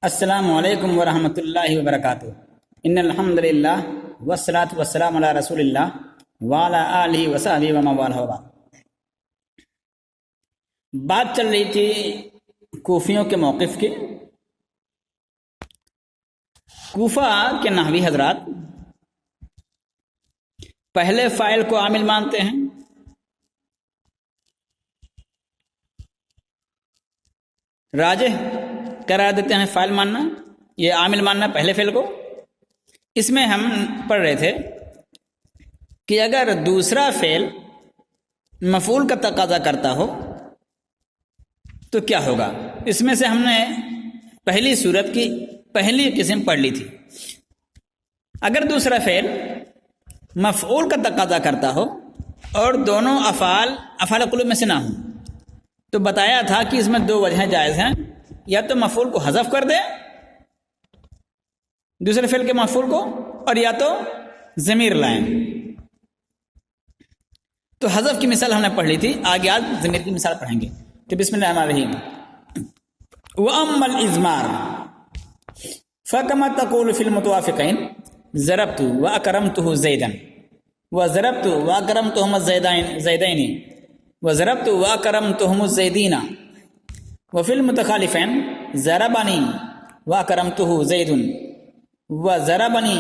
السلام علیکم ورحمۃ اللہ وبرکاتہ۔ ان الحمد للہ والصلاۃ والسلام علی رسول اللہ وعلی آلہ وصحبہ ومن والہ وبعد۔ بات چل رہی تھی کوفیوں کے موقف کی۔ کوفہ کے نحوی حضرات پہلے فاعل کو عامل مانتے ہیں، راجح قرار دیتے ہیں فاعل ماننا، یہ عامل ماننا پہلے فعل کو۔ اس میں ہم پڑھ رہے تھے کہ اگر دوسرا فعل مفعول کا تقاضا کرتا ہو تو کیا ہوگا۔ اس میں سے ہم نے پہلی صورت کی پہلی قسم پڑھ لی تھی۔ اگر دوسرا فعل مفعول کا تقاضا کرتا ہو اور دونوں افعال قلوب میں سے نہ ہوں تو بتایا تھا کہ اس میں دو وجہیں جائز ہیں، یا تو مفعول کو حذف کر دے دوسرے فعل کے مفعول کو، اور یا تو ضمیر لائیں۔ تو حذف کی مثال ہم نے پڑھ لی تھی، آگے آج ضمیر کی مثال پڑھیں گے۔ تو بسم اللہ الرحمن الرحیم۔ وَأَمَّا الْإِضْمَارُ فَكَمَا تَقُولُ فِي الْمُتَوَافِقَيْنِ ضَرَبْتُ وَأَكْرَمْتُهُ زَيْدًا وَضَرَبْتُ وَأَكْرَمْتُهُمَا الزَّيْدَيْنِ وَضَرَبْتُ وَأَكْرَمْتُهُمُ الزَّيْدِينَ وَفِي الْمُتَخَالِفَيْنِ ضَرَبَنِي وَأَكْرَمْتُهُ زَيْدٌ وَضَرَبَنِي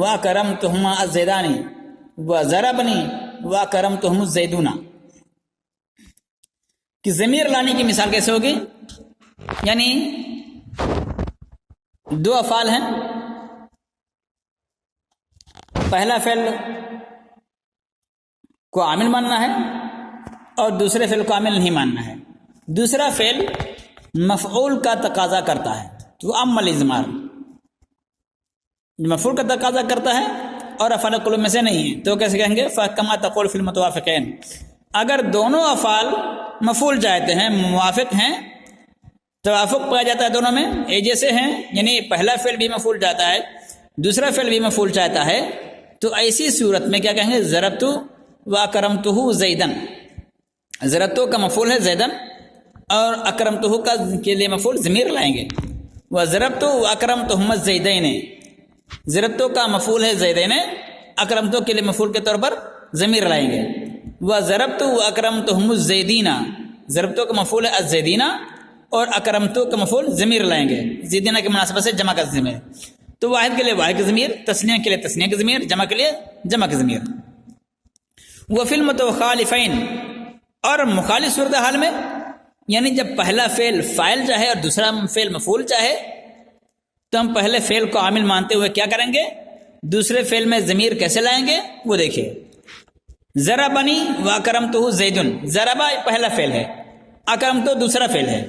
وَأَكْرَمْتُهُمَا الزَّيْدَانِ وَضَرَبَنِي وَأَكْرَمْتُهُمُ الزَّيْدُونَ۔ کہ ضمیر لانے کی مثال کیسے ہوگی؟ یعنی دو افعال ہیں، پہلا فعل کو عامل ماننا ہے اور دوسرے فعل کو عامل نہیں ماننا ہے۔ دوسرا فعل مفعول کا تقاضا کرتا ہے تو اما الازمار، مفعول کا تقاضا کرتا ہے اور افعال قلوب میں سے نہیں ہے، تو کیسے کہیں گے؟ فکما تقول فی المتوافقین۔ اگر دونوں افعال مفعول چاہتے ہیں، موافق ہیں، توافق پایا جاتا ہے دونوں میں، ایک جیسے ہیں، یعنی پہلا فعل بھی مفعول چاہتا ہے دوسرا فعل بھی مفعول چاہتا ہے، تو ایسی صورت میں کیا کہیں گے؟ ضربت واکرمتہ زیدن۔ ضربتو کا مفعول ہے زیدن اور اکرمتہ کا کے لیے مفعول ضمیر لائیں گے۔ وضربت واکرمتہم الزیدین، ضربتو کا مفعول ہے زیدین، اکرمتو کے لیے مفعول کے طور پر ضمیر لائیں گے۔ وضربت واکرمتہم الزیدین، ضربتو کا مفعول ہے الزیدین اور اکرمتو کا مفعول ضمیر لائیں گے، زیدین کی مناسبت سے جمع کا ضمیر۔ تو واحد کے لیے واحد کی ضمیر، تثنیہ کے لیے تثنیہ کی ضمیر، جمع کے لیے جمع کی ضمیر۔ وفی المتخالفین، اور مخالف صورتحال میں، یعنی جب پہلا فعل فاعل چاہے اور دوسرا فعل مفعول چاہے تو ہم پہلے فعل کو عامل مانتے ہوئے کیا کریں گے؟ دوسرے فعل میں ضمیر کیسے لائیں گے وہ دیکھیے۔ ضربنی واکرمتہ زیدن، ضربہ پہلا فعل ہے، اکرمتہ دوسرا فعل ہے،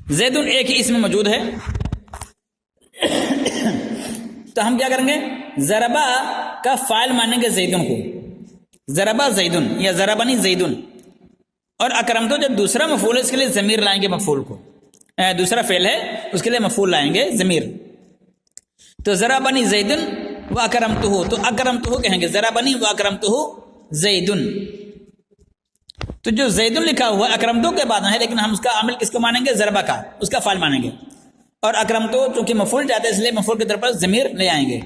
زیدن ایک ہی اسم موجود ہے، تو ہم کیا کریں گے؟ ضربہ کا فاعل مانیں گے زیدن کو، ضربہ زیدن یا ضربنی زیدن، اور اکرمتو جب دوسرا مفعول ہے اس کے لیے ضمیر لائیں گے، مفعول کو دوسرا فعل ہے اس کے لیے مفعول لائیں گے ضمیر۔ تو ضربنی زیدن واکرمتہ، تو اکرمتہ کہیں گے ضربنی واکرمتہ زیدن۔ تو جو زیدن لکھا ہوا اکرمتو کے بعد ہے، لیکن ہم اس کا عامل کس کو مانیں گے؟ ضربہ کا، اس کا فاعل مانیں گے، اور اکرمتو چونکہ مفعول چاہتے ہیں اس لیے مفعول کے طور پر ضمیر لے آئیں گے۔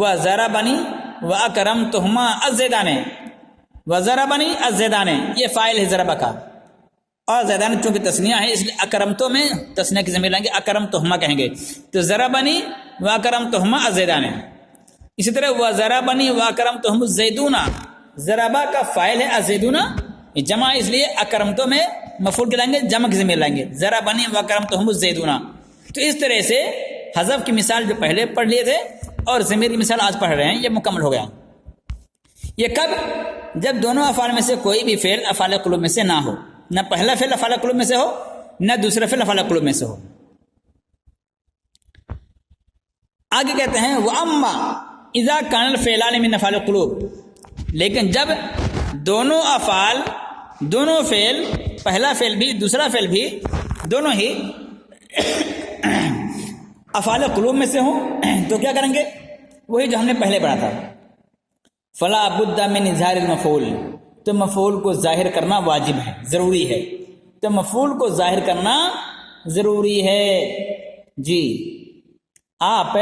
وضربنی واکرمتہما الزیدان، وضربنی الزیدان یہ فاعل ہے ضربہ کا، اور زیدان چونکہ تثنیہ ہے اس لیے اکرمتو میں تثنیہ کی ضمیر لائیں گے، اکرمتہما کہیں گے، تو ضربنی واکرمتہما الزیدان۔ اسی طرح وضربنی واکرمتہم الزیدون، ضربہ کا فاعل ہے الزیدون، جمع اس لیے اکرمتو میں مفعول کے لائیں گے، جمع کی ضمیر لائیں گے، ضربنی واکرمتہم الزیدون۔ تو اس طرح سے حذف کی مثال جو پہلے پڑھ لیے تھے اور ضمیر کی مثال آج پڑھ رہے ہیں، یہ مکمل ہو گیا۔ یہ کب؟ جب دونوں افعال میں سے کوئی بھی فعل افعال قلوب میں سے نہ ہو، نہ پہلا فعل افعال قلوب میں سے ہو نہ دوسرا فعل افعال قلوب میں سے ہو۔ آگے کہتے ہیں وَأَمَّا إِذَا كَانَ الْفِعْلَانِ مِنْ أَفْعَالِ الْقُلُوبِ، لیکن جب دونوں افعال، دونوں فعل، پہلا فعل بھی دوسرا فعل بھی دونوں ہی افعال قلوب میں سے ہوں تو کیا کریں گے؟ وہی جو ہم نے پہلے پڑھا تھا، فلا بد من اظہار المفعول، تو مفعول کو ظاہر کرنا واجب ہے، ضروری ہے۔ تو مفعول کو ظاہر کرنا ضروری ہے. جی آپ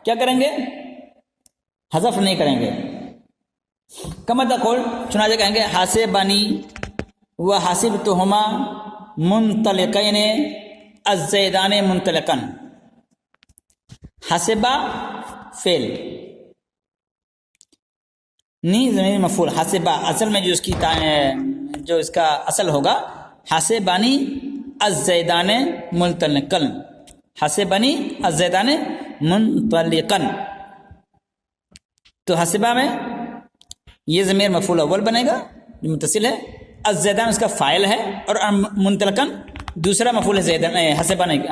کیا کریں گے؟ حذف نہیں کریں گے. کما تقول چنانچہ کہیں گے حاسبنی و حسبتہما منطلقین الزیدان منطلقا. حسبہ فعل، نی ضمیر مفعول، حسبہ اصل میں جو اس کا اصل ہوگا حاسبنی الزیدان منطلقا، حاسبنی الزیدان منطلقا. تو حسبہ میں یہ ضمیر مفعول اول بنے گا جو متصل ہے، الزیدان اس کا فاعل ہے، اور منطلقا دوسرا مفعول ہے زیدان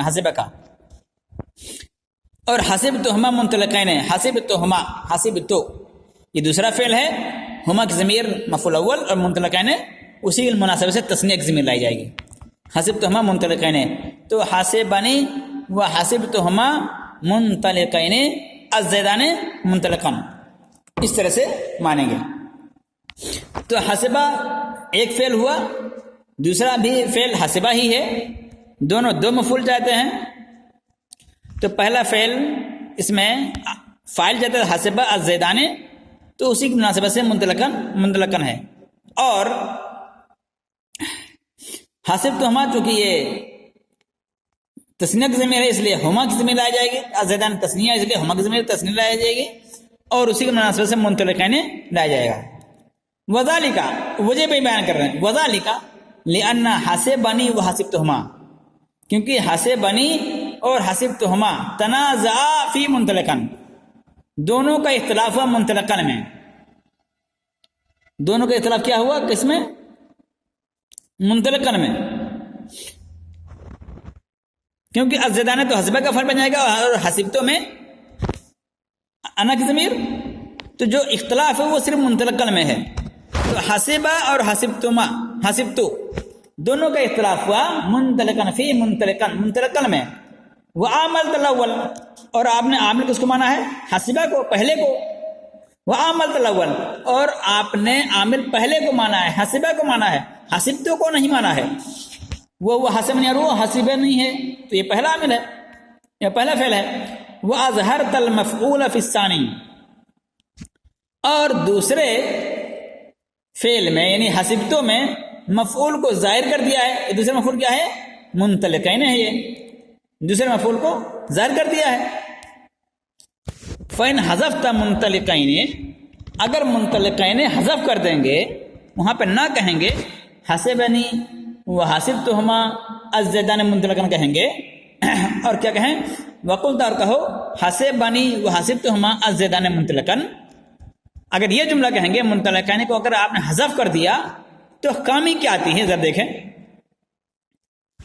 حسبہ کا. اور حسبتہما منطلقین، حسبتہما، حسبتو یہ دوسرا فعل ہے، ہما کی ضمیر مفعول اول اور منطلقین اسی مناسبت سے تثنیہ کی ضمیر لائی جائے گی. حسبتہما منطلقین، تو حاسبنی و حسبتہما منطلقین الزیدان منطلقا، اس طرح سے مانیں گے. تو حسبہ ایک فعل ہوا، دوسرا بھی فعل حسبہ ہی ہے، دونوں دو مفعول جاتے ہیں. تو پہلا فعل اس میں فاعل جاتا ہے حسبہ الزیدان، تو اسی کی مناسبت سے منطلقاً ہے. اور حسبتہما چونکہ یہ تثنیہ کی ضمیر ہے اس لیے ہما کی ضمیر لائی جائے گی، الزیدان تثنیہ اس لیے ہما کی ضمیر تثنیہ لائی جائے گی، اور اسی کی مناسبت سے منطلقین لایا جائے گا. وذالک وجہ پہ بیان کر رہے ہیں، وذالک لأن حسبنی و حسبتہما، کیونکہ حسبنی اور حسبتہما تنازعا فی منطلقاً، دونوں کا اختلاف ہوا منطلقاً میں. دونوں کا اختلاف کیا ہوا؟ کس میں؟ منطلقاً میں. کیونکہ الزیدان تو حسبہ کا فعل بن جائے گا اور حسبتو میں انا کی ضمیر، تو جو اختلاف ہے وہ صرف منطلقاً میں ہے. تو حسبہ اور حسبتما، حسبتو دونوں کا اختلاف ہوا منطلقاً فی منطلقاً میں. وعاملت الاول، اور آپ نے عامل کس کو مانا ہے؟ حسبہ کو، پہلے کو. وعاملت الاول، اور آپ نے عامل پہلے کو مانا ہے، حسبہ کو مانا ہے، حسبتو کو نہیں مانا ہے. وہ حسب نہیں، وہ حسبہ نہیں ہے، تو یہ پہلا عامل ہے، یہ پہلا فعل ہے. وَأَظْهَرْتَ الْمَفْعُولَ فِي الثَّانِي، اور دوسرے فعل میں یعنی حسبتو میں مفعول کو ظاہر کر دیا ہے. دوسرا مفعول کیا ہے؟ منطلقین ہے، یہ دوسرے مفعول کو ظاہر کر دیا ہے. فَإِنْ حَذَفْتَ مُنْطَلِقَيْنِ، اگر منطلقین حذف کر دیں گے، وہاں پہ نہ کہیں گے حسبنی وحسبتہما الزیدان منطلقاً کہیں گے، اور کیا کہیں؟ وقلت، اور کہو حسبنی وحسبتہما الزیدان منطلقاً. اگر یہ جملہ کہیں گے منطلقین کو اگر آپ نے حذف کر دیا تو احکامی کیا آتی ہے؟ ذرا دیکھیں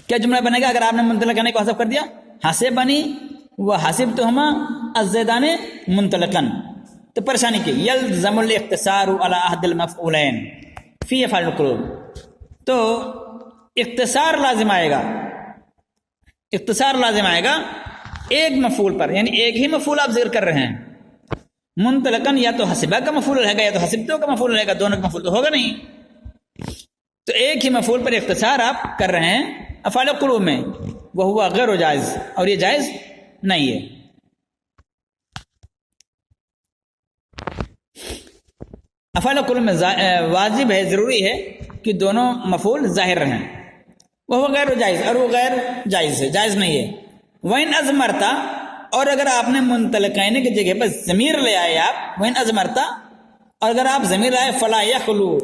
کیا جملہ بنے گا اگر آپ نے منطلقین کو حذف کر دیا؟ حسبنی وحسبتہما الزیدان منطلقاً. تو پریشانی کی یلزم الاختصار علی احد المفعولین فی افعال القلوب، تو اختصار لازم آئے گا، اختصار لازم آئے گا ایک مفعول پر، یعنی ایک ہی مفعول آپ ذکر کر رہے ہیں. منطلقاً یا تو حسبہ کا مفعول رہے گا یا تو حسبتو کا مفعول رہے گا، دونوں کا مفعول تو ہوگا نہیں. تو ایک ہی مفعول پر اختصار آپ کر رہے ہیں افعال القلوب میں، وہ ہوا غیر جائز، اور یہ جائز نہیں ہے. افعال القلوب میں واجب ہے، ضروری ہے کہ دونوں مفعول ظاہر رہیں، وہ غیر جائز، اور وہ غیر جائز ہے، جائز نہیں ہے. وَإِنْ أَزْمَرْتَ، اور اگر آپ نے منطلقین کی جگہ پر ضمیر لے آئے آپ، وَإِنْ أَزْمَرْتَ، اور اگر آپ ضمیر لائے فَلَا يَخْلُو،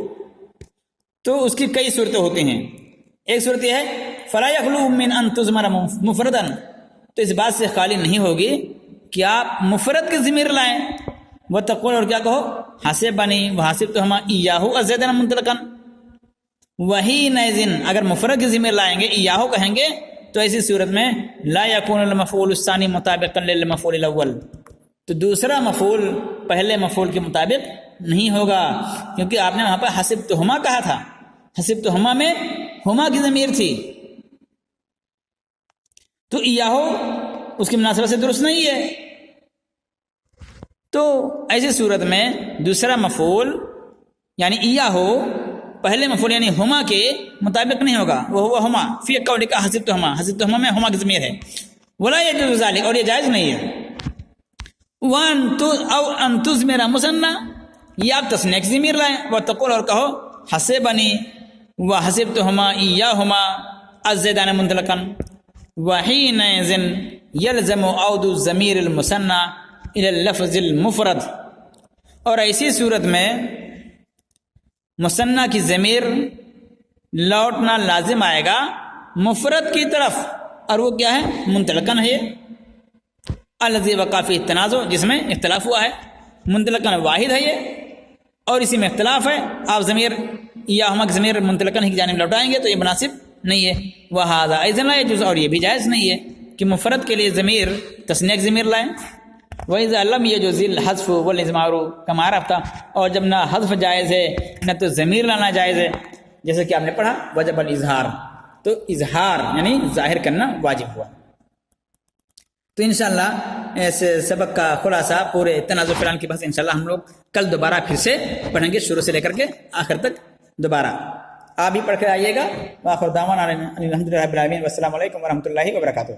تو اس کی کئی صورتیں ہوتی ہیں. ایک صورت یہ ہے فَلَا يَخْلُو مِنْ أَن تُضْمَرَ مُفْرَدًا، تو اس بات سے خالی نہیں ہوگی کہ آپ مفرد کی ضمیر لائیں. وَتَقُولُ، اور کیا کہو؟ حسبنی وحسبتہما إِيَّاهُ الزیدان منطلقاً. وہی نئذن، اگر مفرد کی ضمیر لائیں گے، ایاہو کہیں گے، تو ایسی صورت میں لا یکون المفعول الثانی مطابقا للمفعول الاول، تو دوسرا مفعول پہلے مفعول کے مطابق نہیں ہوگا، کیونکہ آپ نے وہاں پر حسبتہما کہا تھا، حسبتہما میں ہما کی ضمیر تھی، تو ایاہو اس کی مناسبت سے درست نہیں ہے. تو ایسی صورت میں دوسرا مفعول یعنی ایاہو پہلے مفعول یعنی ہما کے مطابق نہیں ہوگا، وہ ہوا ہما فی قولک حسبتہما، حسبتہما میں ہما کی ضمیر ہے، ولا یجوز ذلک اور یہ جائز نہیں ہے، او ان تضمر مثنى یا آپ تثنیہ کی ضمیر لائیں، وتقول اور کہو حسبنی وحسبتہما ایاہما الزیدان مطلقا، وحینئذ یلزم عود الضمیر المثنى الی اللفظ المفرد، اور ایسی صورت میں مثنیٰ کی ضمیر لوٹنا لازم آئے گا مفرد کی طرف، اور وہ کیا ہے؟ منطلقاً ہے، الذی وقع فیہ التنازع جس میں اختلاف ہوا ہے، منطلقاً واحد ہے یہ، اور اسی میں اختلاف ہے، آپ ضمیر یا ہما کی ضمیر منطلقاً ہی کی جانب لوٹائیں گے تو یہ مناسب نہیں ہے، وہذا ایضا لا یجوز اور یہ بھی جائز نہیں ہے کہ مفرد کے لیے ضمیر تثنیہ کی ضمیر لائیں، وَإِذَا لَمْ يَجُزِ الْحَذْفُ وَالْإِضْمَارُ كَمَا عَرَفْتَ، اور جب نہ حذف جائز ہے نہ تو ضمیر لانا جائز ہے، جیسے کہ آپ نے پڑھا وجب الاظہار، تو اظہار یعنی ظاہر کرنا واجب ہوا۔ تو انشاءاللہ اس سبق کا خلاصہ پورے تنازع فعلان کی بحث انشاءاللہ ہم لوگ کل دوبارہ پھر سے پڑھیں گے، شروع سے لے کر کے آخر تک دوبارہ، آپ بھی پڑھ کر آئیے گا۔ وآخر دعوانا الحمدللہ رب العالمین، والسلام علیکم ورحمۃ اللہ وبرکاتہ۔